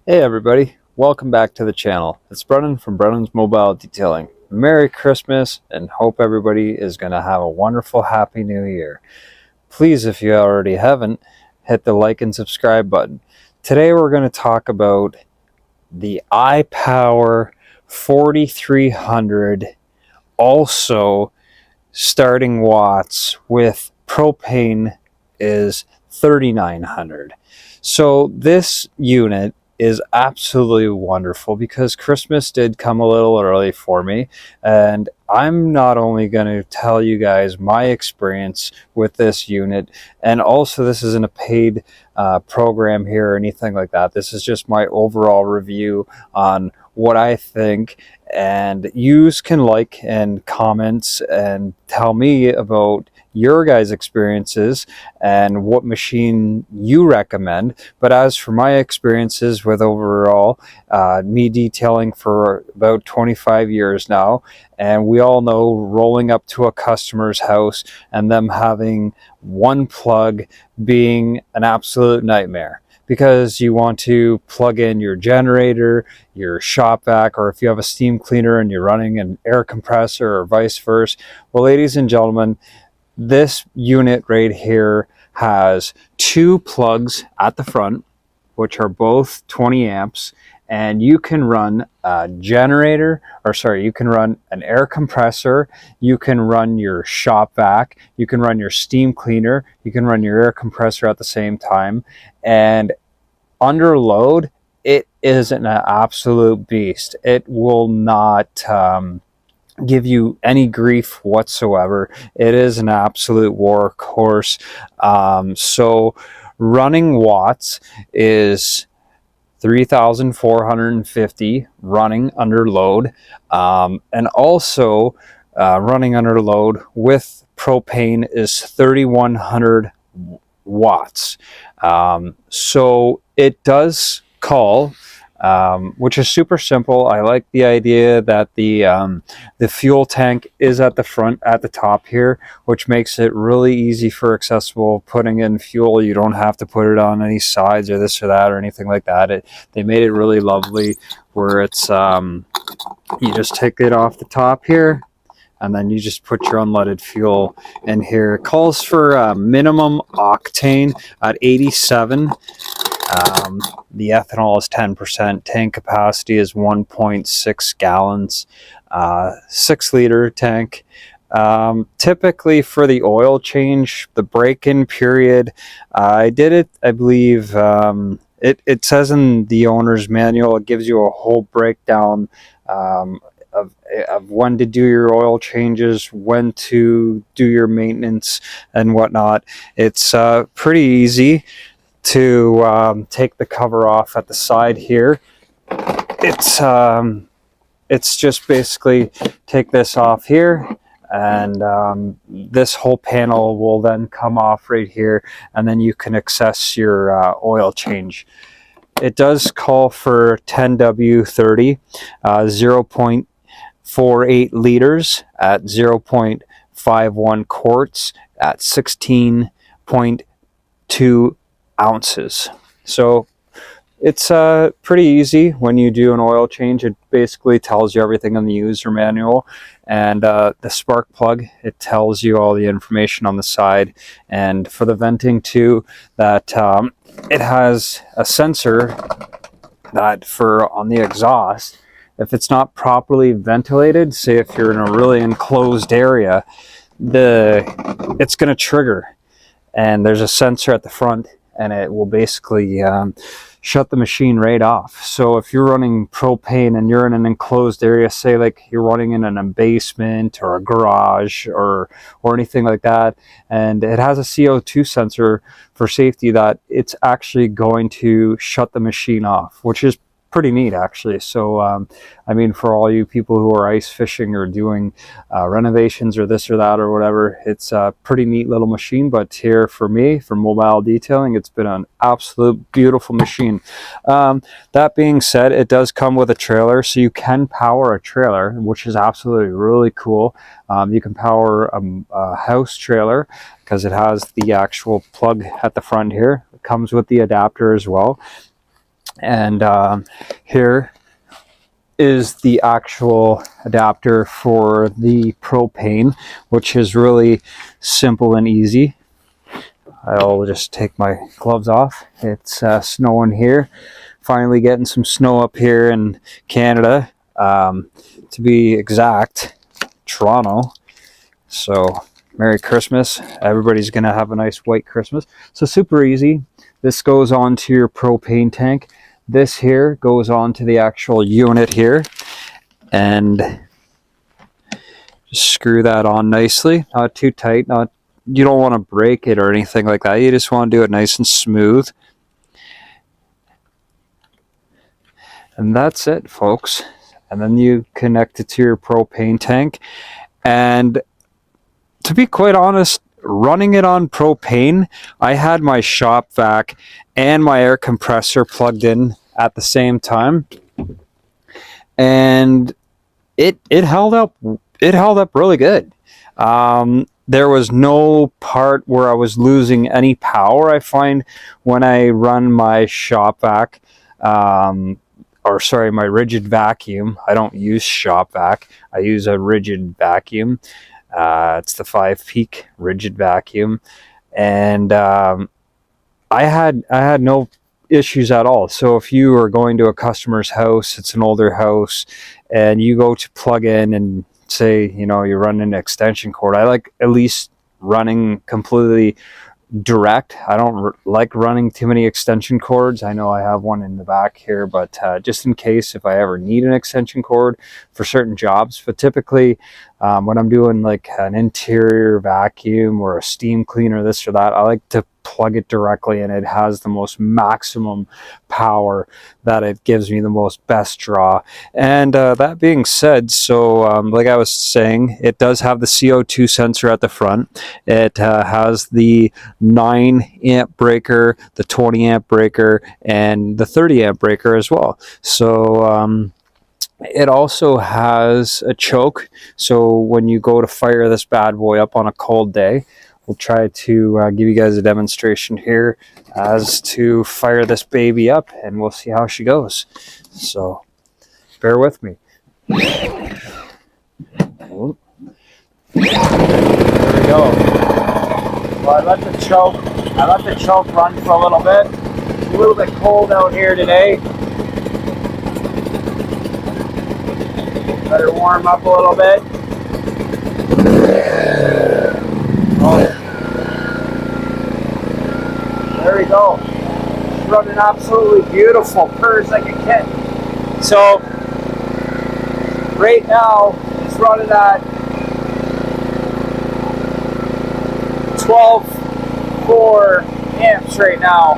Hey everybody, welcome back to the channel. It's Brennan from Brennan's Mobile Detailing. Merry Christmas and hope everybody is going to have a wonderful Happy New Year. Please, if you already haven't, hit the like and subscribe button. Today we're going to talk about the ipower 4300, also starting watts with propane is 3900. So this unit is absolutely wonderful because Christmas did come a little early for me, and I'm not only going to tell you guys my experience with this unit, and also this isn't a paid program here or anything like that. This is just my overall review on what I think, and yous can like and comments and tell me about your guys' experiences and what machine you recommend. But as for my experiences with overall, me detailing for about 25 years now, and we all know rolling up to a customer's house and them having one plug being an absolute nightmare, because you want to plug in your generator, your shop vac, or if you have a steam cleaner and you're running an air compressor or vice versa. Well, ladies and gentlemen, this unit right here has two plugs at the front, which are both 20 amps, and you can run a generator, or sorry, you can run an air compressor, you can run your shop vac, you can run your steam cleaner, you can run your air compressor at the same time, and under load, it is an absolute beast. It will not give you any grief whatsoever. It is an absolute workhorse. So running watts is 3,450 running under load, and also running under load with propane is 3,100 watts. So it does call, which is super simple. I like the idea that the fuel tank is at the front, at the top here, which makes it really easy for accessible putting in fuel. You don't have to put it on any sides or this or that or anything like that. They made it really lovely where it's you just take it off the top here, and then you just put your unleaded fuel in here. It calls for minimum octane at 87. The ethanol is 10%. Tank capacity is 1.6 gallons. 6-liter tank. Typically for the oil change, the break-in period, I did it, I believe, it says in the owner's manual, it gives you a whole breakdown of when to do your oil changes, when to do your maintenance and whatnot. It's pretty easy to take the cover off at the side here. It's just basically take this off here, and this whole panel will then come off right here, and then you can access your oil change. It does call for 10W30, 0.48 liters at 0.51 quarts at 16.2 ounces. So it's pretty easy when you do an oil change. It basically tells you everything in the user manual, and the spark plug, it tells you all the information on the side. And for the venting too, that it has a sensor that for on the exhaust, if it's not properly ventilated, say if you're in a really enclosed area, it's going to trigger, and there's a sensor at the front, and it will basically shut the machine right off. So if you're running propane and you're in an enclosed area, say like you're running in a basement or a garage or anything like that, and it has a CO2 sensor for safety, that it's actually going to shut the machine off, which is pretty neat actually. So I mean, for all you people who are ice fishing or doing renovations or this or that or whatever, it's a pretty neat little machine. But here for me, for mobile detailing, it's been an absolute beautiful machine. That being said, it does come with a trailer, so you can power a trailer, which is absolutely really cool. You can power a house trailer because it has the actual plug at the front here. It comes with the adapter as well. And here is the actual adapter for the propane, which is really simple and easy. I'll just take my gloves off. It's snowing here. Finally getting some snow up here in Canada, to be exact, Toronto. So Merry Christmas. Everybody's gonna have a nice white Christmas. So super easy. This goes on to your propane tank. This here goes on to the actual unit here, and just screw that on nicely. Not too tight. You don't want to break it or anything like that. You just want to do it nice and smooth. And that's it, folks. And then you connect it to your propane tank. And to be quite honest, running it on propane, I had my shop vac and my air compressor plugged in at the same time, and it held up. It held up really good. There was no part where I was losing any power. I find when I run my shop vac, my rigid vacuum. I don't use shop vac. I use a rigid vacuum. It's the 5-peak rigid vacuum, and I had no issues at all. So if you are going to a customer's house, it's an older house, and you go to plug in and say, you're running an extension cord, I like at least running completely direct. I don't like running too many extension cords. I know I have one in the back here, but just in case if I ever need an extension cord for certain jobs. But typically when I'm doing like an interior vacuum or a steam cleaner, this or that, I like to plug it directly, and it has the most maximum power, that it gives me the most best draw. And that being said, so like I was saying, it does have the CO2 sensor at the front. It has the 9 amp breaker, the 20 amp breaker, and the 30 amp breaker as well. So it also has a choke, so when you go to fire this bad boy up on a cold day, we'll try to give you guys a demonstration here as to fire this baby up, and we'll see how she goes. So bear with me. There we go. Well, I let the choke run for a little bit. It's a little bit cold out here today. Let her warm up a little bit. Oh. There we go. She's running absolutely beautiful, purrs like a kitten. So right now it's running at 12.4 amps right now.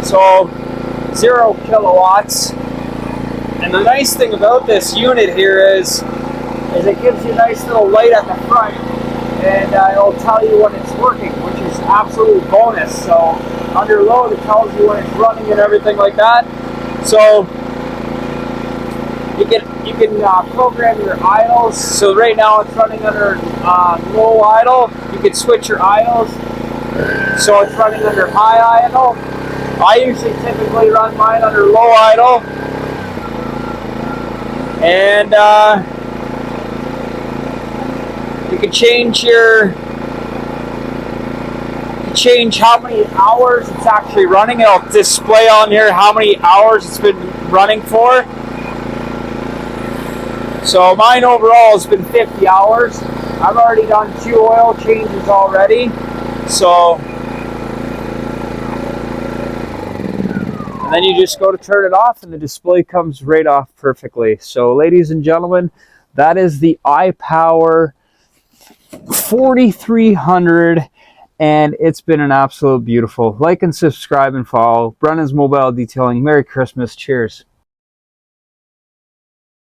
So 0 kilowatts. And the nice thing about this unit here is it gives you a nice little light at the front, and it'll tell you when it's working, which is absolute bonus. So under load, it tells you when it's running and everything like that. So you can program your idles. So right now it's running under low idle. You can switch your idles, so it's running under high idle. I usually typically run mine under low idle. And you can change how many hours it's actually running. It'll display on here how many hours it's been running for. So mine overall has been 50 hours. I've already done 2 oil changes already. So, and then you just go to turn it off, and the display comes right off perfectly. So ladies and gentlemen, that is the ipower 4300, and it's been an absolute beautiful. Like and subscribe and follow Brennan's Mobile Detailing. Merry Christmas. Cheers.